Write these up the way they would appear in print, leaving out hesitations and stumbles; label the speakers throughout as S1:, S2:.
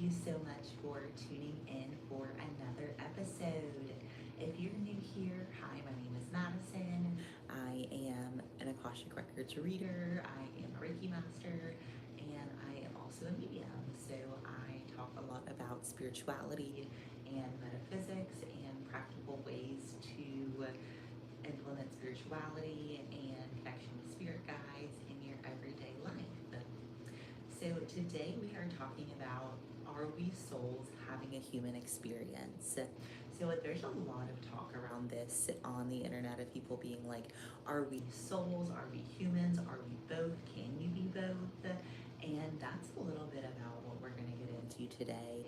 S1: you so much for tuning in for another episode. If you're new here, hi, my name is Madison. I am an Akashic Records reader, I am a Reiki master, and I am also a medium. So I talk a lot about spirituality and metaphysics and practical ways to implement spirituality and connection with spirit guides in your everyday life. So today we are talking about, are we souls having a human experience? So there's a lot of talk around this on the internet of people being like, are we souls? Are we humans? Are we both? Can you be both? And that's a little bit about what we're going to get into today.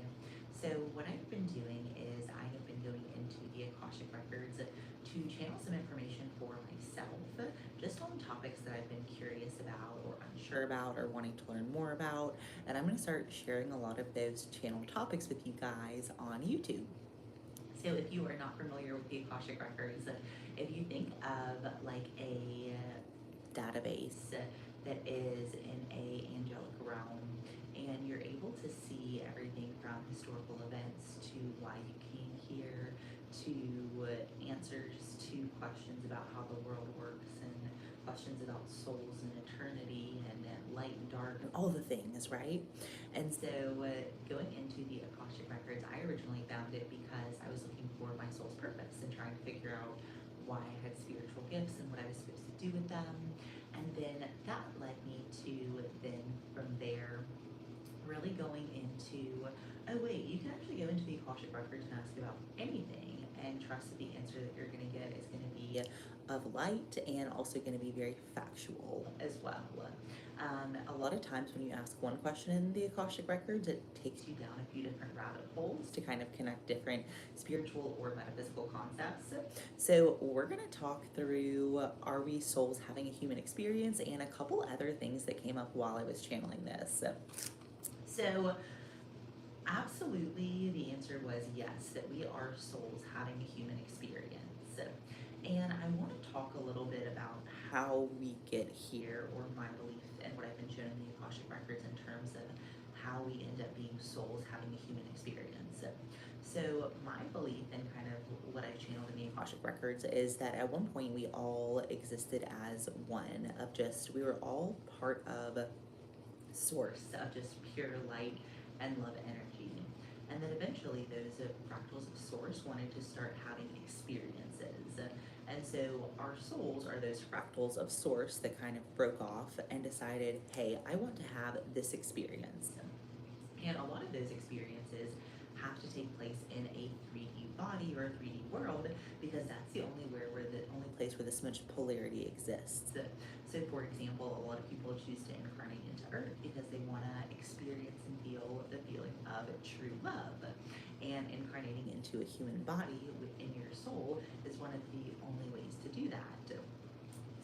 S1: So what I've been doing is I have been going into the Akashic Records to channel some information for myself, just on topics that I've been curious about or unsure about or wanting to learn more about. And I'm going to start sharing a lot of those channeled topics with you guys on YouTube. So if you are not familiar with the Akashic Records, if you think of like a database that is in a angelic realm, and you're able to see everything from historical events to why you came here to answers to questions about how the world works and questions about souls and eternity and light and dark and all the things, right? And so going into the Akashic Records, I originally found it because I was looking for my soul's purpose and trying to figure out why I had spiritual gifts and what I was supposed to do with them. And then that led me to then from there really going into, oh wait, you can actually go into the Akashic Records and ask about anything and trust that the answer that you're going to get is going to be of light and also going to be very factual as well. A lot of times when you ask one question in the Akashic Records, it takes you down a few different rabbit holes to kind of connect different spiritual or metaphysical concepts. So we're going to talk through, are we souls having a human experience, and a couple other things that came up while I was channeling this. So absolutely, the answer was yes, that we are souls having a human experience. And I want to talk a little bit about how we get here, or my belief and what I've been shown in the Akashic Records in terms of how we end up being souls having a human experience. So my belief and kind of what I've channeled in the Akashic Records is that at one point we all existed as one, of just, we were all part of source of just pure light and love energy. And then eventually those fractals of source wanted to start having experiences. And so our souls are those fractals of source that kind of broke off and decided, hey, I want to have this experience. And a lot of those experiences have to take place in a 3D body or a 3D world, because that's the only only place where this much polarity exists. So for example, a lot of people choose to incarnate into Earth because they want to experience and feel the feeling of true love. And incarnating into a human body within your soul is one of the only ways to do that.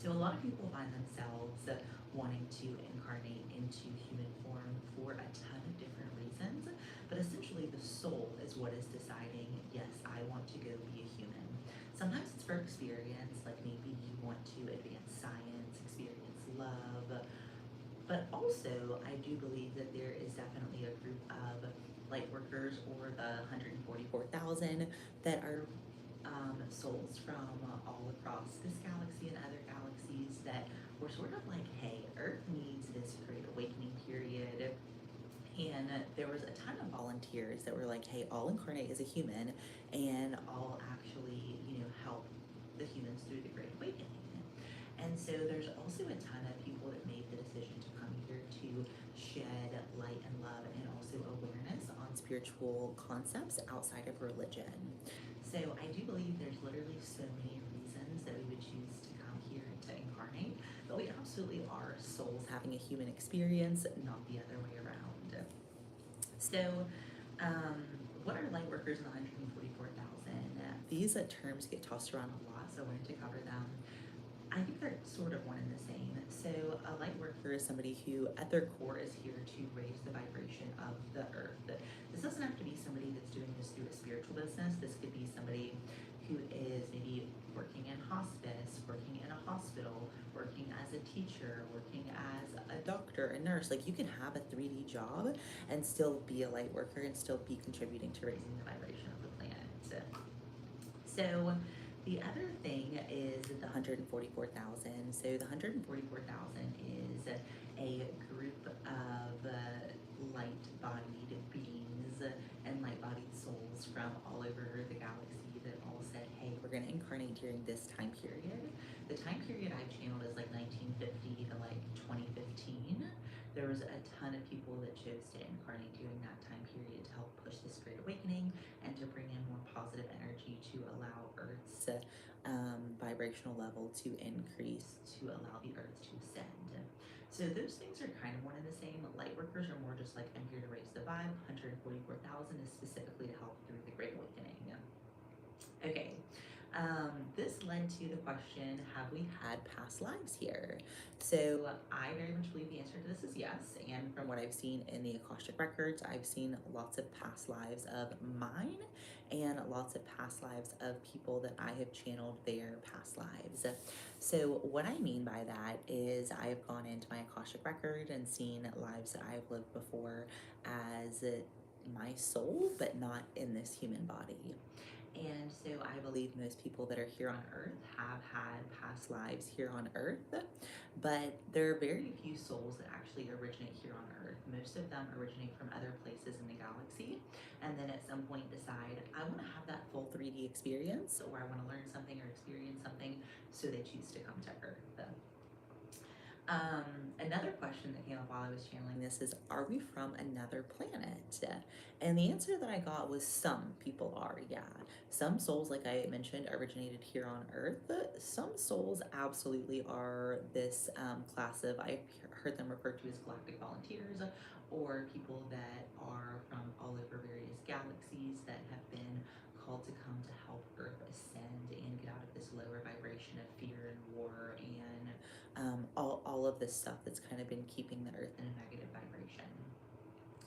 S1: So a lot of people find themselves wanting to incarnate into human form for a ton of different reasons, but essentially the soul is what is deciding, yes, I want to go be a human. Sometimes it's for experience, like maybe you want to advance science, experience love, but also I do believe that there is definitely a group of Lightworkers, or the 144,000, that are souls from all across this galaxy and other galaxies that were sort of like, hey, Earth needs this great awakening period. And there was a ton of volunteers that were like, hey, I'll incarnate as a human and I'll actually, help the humans through the Great Awakening. And so there's also a ton of people that made the decision to come here to shed light and love and also awareness on spiritual concepts outside of religion. So I do believe there's literally so many reasons that we would choose to come here to incarnate, but we absolutely are souls having a human experience, not the other way around. So what are Lightworkers in the 144,000? These terms get tossed around a lot, so I wanted to cover them. I think they're sort of one and the same. So a light worker is somebody who at their core is here to raise the vibration of the earth. This doesn't have to be somebody that's doing this through a spiritual business. This could be somebody who is maybe working in hospice, working in a hospital, working as a teacher, working as a doctor, a nurse. Like you can have a 3D job and still be a light worker and still be contributing to raising the vibration of the planet. So the other thing is the 144,000. So the 144,000 is a group of light-bodied beings and light-bodied souls from all over the galaxy that all said, hey, we're going to incarnate during this time period. The time period I've channeled is like 1950 to like 2015. There was a ton of people that chose to incarnate during that time period to help push this great awakening and to bring in more positive energy to allow Earth's vibrational level to increase, to allow the Earth to ascend. So those things are kind of one and the same. Light workers are more just like, I'm here to raise the vibe. 144,000 is specifically to help through the great awakening. Okay. This led to the question, have we had past lives here? So I very much believe the answer to this is yes. And from what I've seen in the Akashic Records, I've seen lots of past lives of mine and lots of past lives of people that I have channeled their past lives. So what I mean by that is I've gone into my Akashic Record and seen lives that I've lived before as my soul, but not in this human body. And so I believe most people that are here on Earth have had past lives here on Earth, but there are very few souls that actually originate here on Earth. Most of them originate from other places in the galaxy, and then at some point decide, I want to have that full 3D experience, or I want to learn something or experience something, so they choose to come to Earth. Another question that came up while I was channeling this is, are we from another planet? And the answer that I got was some people are, yeah. Some souls, like I mentioned, originated here on Earth. Some souls absolutely are this class of, I've heard them referred to as galactic volunteers, or people that are from all over various galaxies that have been called to come to help Earth ascend and get out of this lower vibration of fear and war and all of this stuff that's kind of been keeping the Earth in a negative vibration.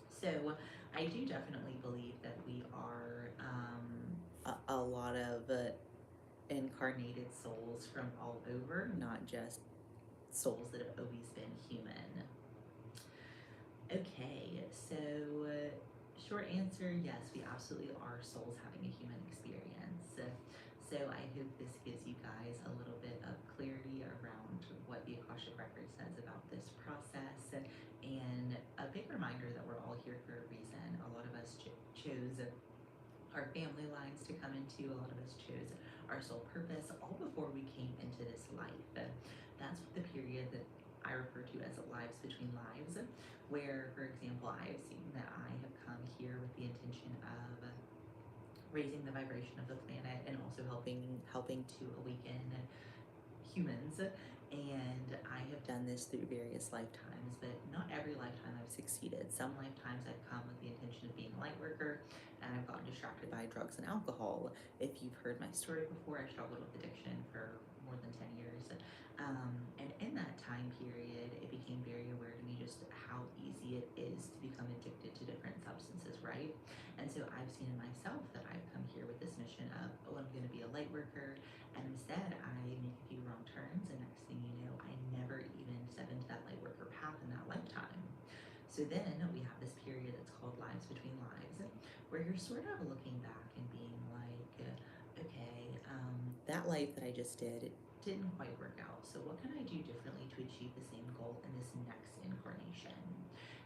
S1: So I do definitely believe that we are a lot of incarnated souls from all over, not just souls that have always been human. Okay, so short answer, yes, we absolutely are souls having a human experience. So I hope this gives you guys a little bit of clarity around what the Akashic Record says about this process, and a big reminder that we're all here for a reason. A lot of us chose our family lines to come into, a lot of us chose our soul purpose all before we came into this life. That's the period that I refer to as lives between lives, where, for example, I have seen that I have come here with the intention of raising the vibration of the planet and also helping to awaken humans. And I have done this through various lifetimes, but not every lifetime I've succeeded. Some lifetimes I've come with the intention of being a light worker, and I've gotten distracted by drugs and alcohol. If you've heard my story before, I struggled with addiction for more than 10 years. And in that time period, it became very aware to me just how easy it is to become addicted to different substances, right? And so I've seen in myself that I've come here with this mission of, oh, I'm going to be a light worker, and instead I make a few wrong turns, and next thing you know, I never even step into that light worker path in that lifetime. So then we have this period that's called lives between lives, where you're sort of looking back and being like, okay, that life that I just did, it didn't quite work out. So what can I do differently to achieve the same goal in this next incarnation?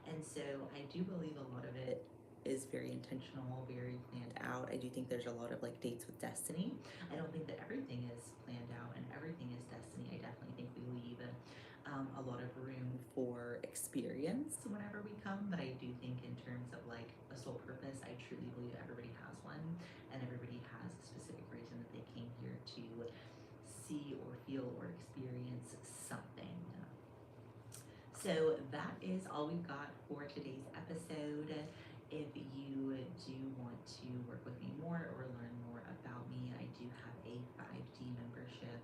S1: And so I do believe a lot of it is very intentional, very planned out. I do think there's a lot of like dates with destiny. I don't think that everything is planned out and everything is destiny. I definitely think we leave a lot of room for experience whenever we come, but I do think in terms of like a soul purpose, I truly believe everybody has one, and everybody has a specific reason that they came here to see or feel or experience something. So that is all we've got for today's episode. If you do want to work with me more or learn more about me, I do have a 5D membership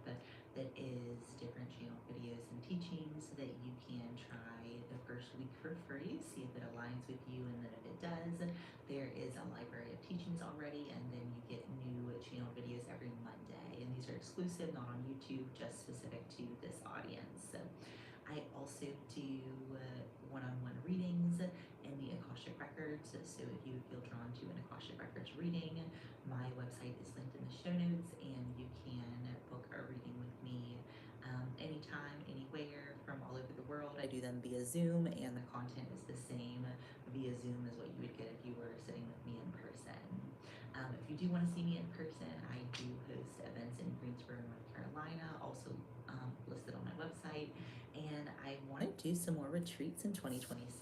S1: that is different channel videos and teachings that you can try the first week for free, see if it aligns with you, and then if it does, there is a library of teachings already, and then you get new channel videos every Monday, and these are exclusive, not on YouTube, just specific to this audience. So I also do one-on-one readings in the Akashic Records. So if you feel drawn to an Akashic Records reading, my website is linked in the show notes, and you can book a reading with me anytime, anywhere, from all over the world. I do them via Zoom, and the content is the same via Zoom as what you would get if you were sitting with me in person. If you do want to see me in person, I do host events in Greensboro, North Carolina, also listed on my website. And I want to do some more retreats in 2026.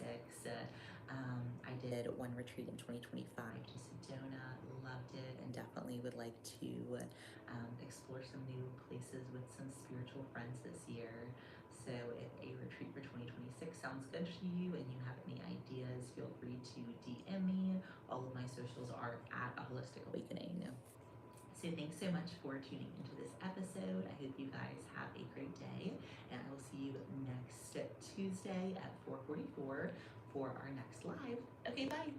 S1: I did one retreat in 2025 to Sedona, loved it, and definitely would like to explore some new places with some spiritual friends this year. So if a retreat for 2026 sounds good to you and you have any ideas, feel free to DM me. All of my socials are at A Holistic Awakening. So thanks so much for tuning into this episode. I hope you guys have a great day, and I will see you next Tuesday at 4:44 for our next live. Okay, bye.